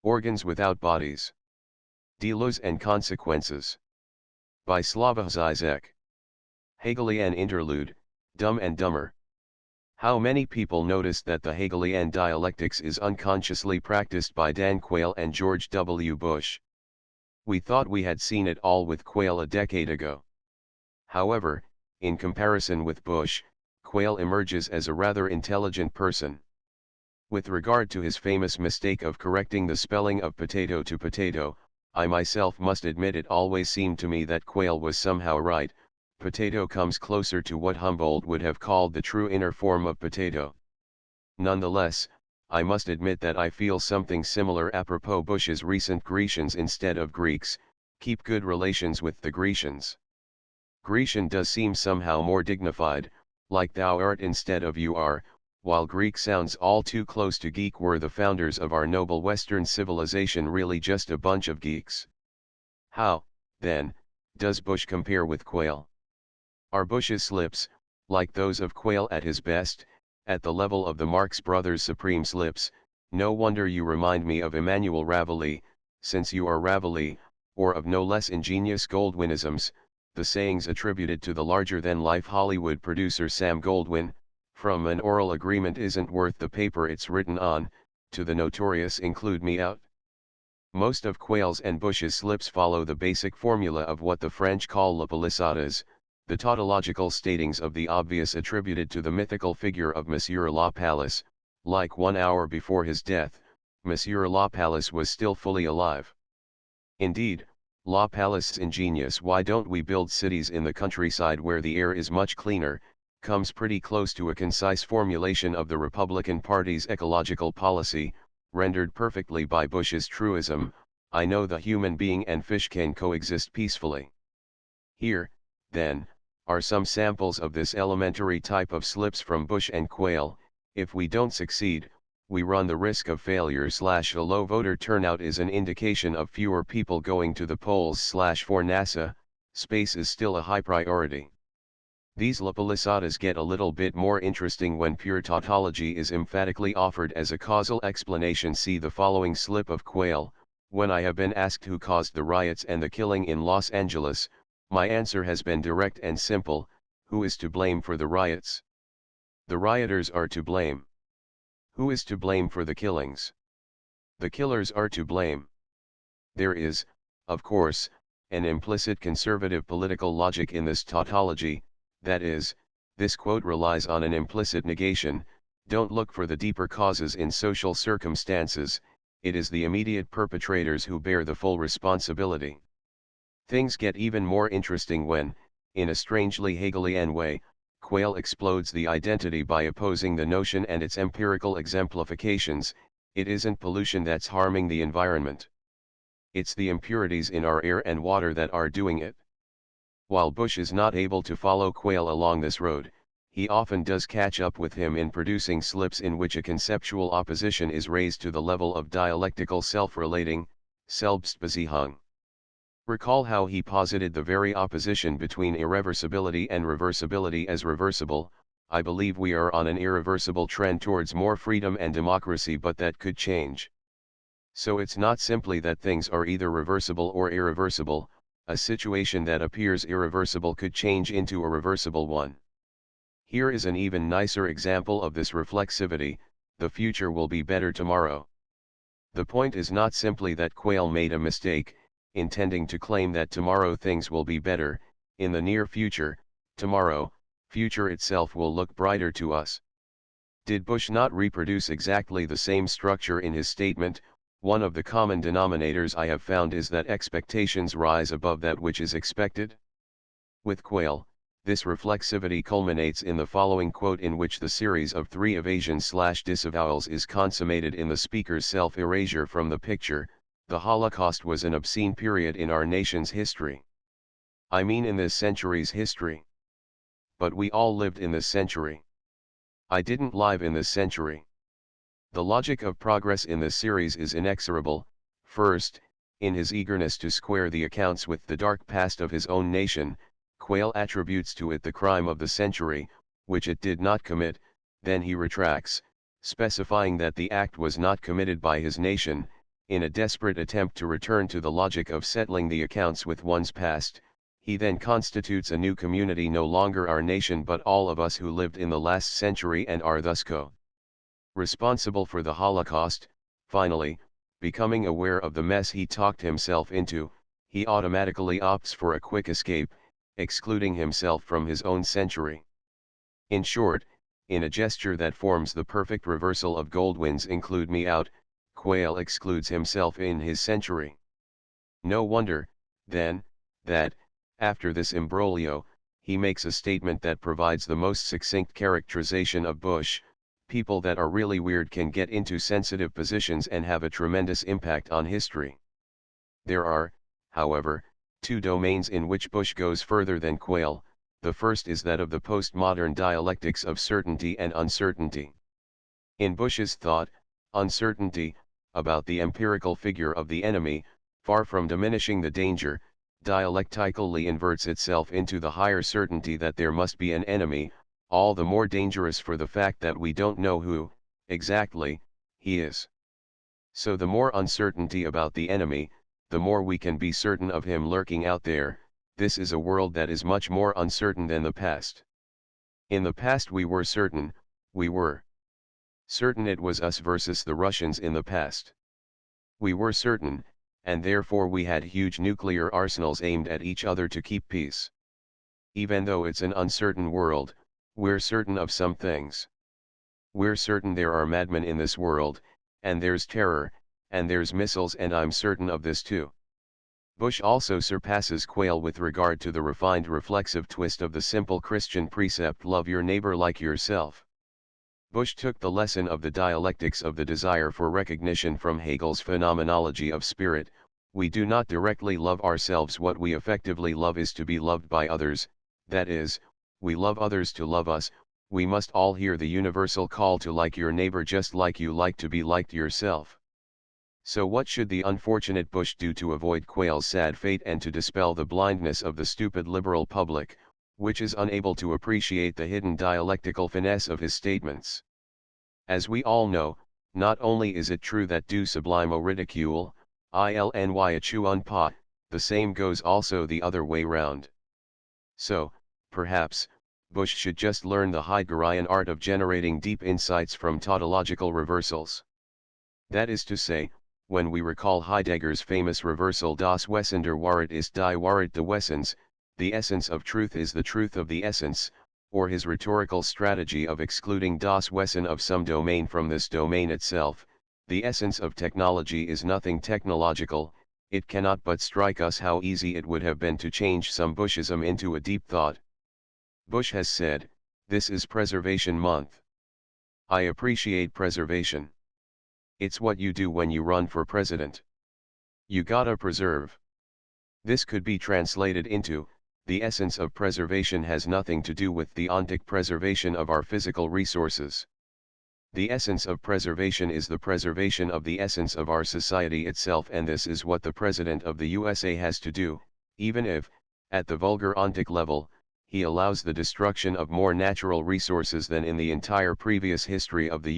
Organs without bodies. Deleuze and consequences. By Slavoj Zizek. Hegelian interlude, Dumb and Dumber. How many people noticed that the Hegelian dialectics is unconsciously practiced by Dan Quail and George W. Bush? We thought we had seen it all with Quail a decade ago. However, in comparison with Bush, Quail emerges as a rather intelligent person. With regard to his famous mistake of correcting the spelling of potato to potato, I myself must admit it always seemed to me that Quail was somehow right. Potato comes closer to what Humboldt would have called the true inner form of potato. Nonetheless, I must admit that I feel something similar apropos Bush's recent Grecians instead of Greeks. Keep good relations with the Grecians. Grecian does seem somehow more dignified, like thou art instead of you are, while Greek sounds all too close to geek. Were the founders of our noble Western civilization really just a bunch of geeks? How, then, does Bush compare with Quail? Are Bush's slips, like those of Quail at his best, at the level of the Marx Brothers' supreme slips? No wonder you remind me of Emmanuel Rabelais, since you are Rabelais, or of no less ingenious Goldwynisms, the sayings attributed to the larger-than-life Hollywood producer Sam Goldwyn, from an oral agreement isn't worth the paper it's written on, to the notorious include me out. Most of Quail's and Bush's slips follow the basic formula of what the French call la palissades, the tautological statings of the obvious attributed to the mythical figure of Monsieur Lapalisse. Like 1 hour before his death, Monsieur Lapalisse was still fully alive. Indeed, Lapalisse's ingenious "why don't we build cities in the countryside where the air is much cleaner," comes pretty close to a concise formulation of the Republican Party's ecological policy, rendered perfectly by Bush's truism, "I know the human being and fish can coexist peacefully." Here, then, are some samples of this elementary type of slips from Bush and Quail. If we don't succeed, we run the risk of failure. A low voter turnout is an indication of fewer people going to the polls. For NASA, space is still a high priority. These la palissades get a little bit more interesting when pure tautology is emphatically offered as a causal explanation. See the following slip of Quail: "When I have been asked who caused the riots and the killing in Los Angeles, my answer has been direct and simple: who is to blame for the riots? The rioters are to blame. Who is to blame for the killings? The killers are to blame." There is, of course, an implicit conservative political logic in this tautology. That is, this quote relies on an implicit negation. Don't look for the deeper causes in social circumstances, it is the immediate perpetrators who bear the full responsibility. Things get even more interesting when, in a strangely Hegelian way, Quail explodes the identity by opposing the notion and its empirical exemplifications. It isn't pollution that's harming the environment. It's the impurities in our air and water that are doing it. While Bush is not able to follow Quail along this road, he often does catch up with him in producing slips in which a conceptual opposition is raised to the level of dialectical self-relating, Selbstbeziehung. Recall how he posited the very opposition between irreversibility and reversibility as reversible. I believe we are on an irreversible trend towards more freedom and democracy, but that could change. So it's not simply that things are either reversible or irreversible. A situation that appears irreversible could change into a reversible one. Here is an even nicer example of this reflexivity: the future will be better tomorrow. The point is not simply that Quail made a mistake, intending to claim that tomorrow things will be better. In the near future, tomorrow, future itself will look brighter to us. Did Bush not reproduce exactly the same structure in his statement? One of the common denominators I have found is that expectations rise above that which is expected. With Quail, this reflexivity culminates in the following quote, in which the series of 3 evasions/disavowals is consummated in the speaker's self-erasure from the picture: "The Holocaust was an obscene period in our nation's history. I mean in this century's history. But we all lived in this century. I didn't live in this century." The logic of progress in this series is inexorable. First, in his eagerness to square the accounts with the dark past of his own nation, Quail attributes to it the crime of the century, which it did not commit. Then he retracts, specifying that the act was not committed by his nation. in a desperate attempt to return to the logic of settling the accounts with one's past, he then constitutes a new community, no longer our nation but all of us who lived in the last century and are thus responsible for the Holocaust. Finally, becoming aware of the mess he talked himself into, he automatically opts for a quick escape, excluding himself from his own century. In short, in a gesture that forms the perfect reversal of Goldwyn's include me out, Quail excludes himself in his century. No wonder, then, that, after this imbroglio, he makes a statement that provides the most succinct characterization of Bush: people that are really weird can get into sensitive positions and have a tremendous impact on history. There are, however, two domains in which Bush goes further than Quail. The first is that of the postmodern dialectics of certainty and uncertainty. In Bush's thought, uncertainty about the empirical figure of the enemy, far from diminishing the danger, dialectically inverts itself into the higher certainty that there must be an enemy, all the more dangerous for the fact that we don't know who, exactly, he is. So the more uncertainty about the enemy, the more we can be certain of him lurking out there. This is a world that is much more uncertain than the past. In the past we were certain certain it was us versus the Russians in the past. We were certain, and therefore we had huge nuclear arsenals aimed at each other to keep peace. Even though it's an uncertain world, we're certain of some things. We're certain there are madmen in this world, and there's terror, and there's missiles, and I'm certain of this too. Bush also surpasses Quail with regard to the refined reflexive twist of the simple Christian precept, love your neighbor like yourself. Bush took the lesson of the dialectics of the desire for recognition from Hegel's phenomenology of spirit. We do not directly love ourselves. What we effectively love is to be loved by others, that is, we love others to love us. We must all hear the universal call to like your neighbor just like you like to be liked yourself. So what should the unfortunate Bush do to avoid Quail's sad fate and to dispel the blindness of the stupid liberal public, which is unable to appreciate the hidden dialectical finesse of his statements? As we all know, not only is it true that du sublime au ridicule, ilny echu un pas, the same goes also the other way round. So, perhaps, Bush should just learn the Heideggerian art of generating deep insights from tautological reversals. That is to say, when we recall Heidegger's famous reversal das Wesen der Wahrheit ist die Wahrheit des Wesens, the essence of truth is the truth of the essence, or his rhetorical strategy of excluding das Wesen of some domain from this domain itself, the essence of technology is nothing technological, it cannot but strike us how easy it would have been to change some Bushism into a deep thought. Bush has said, "This is Preservation Month. I appreciate preservation. It's what you do when you run for president. You gotta preserve." This could be translated into, the essence of preservation has nothing to do with the ontic preservation of our physical resources. The essence of preservation is the preservation of the essence of our society itself, and this is what the President of the USA has to do, even if, at the vulgar ontic level, he allows the destruction of more natural resources than in the entire previous history of the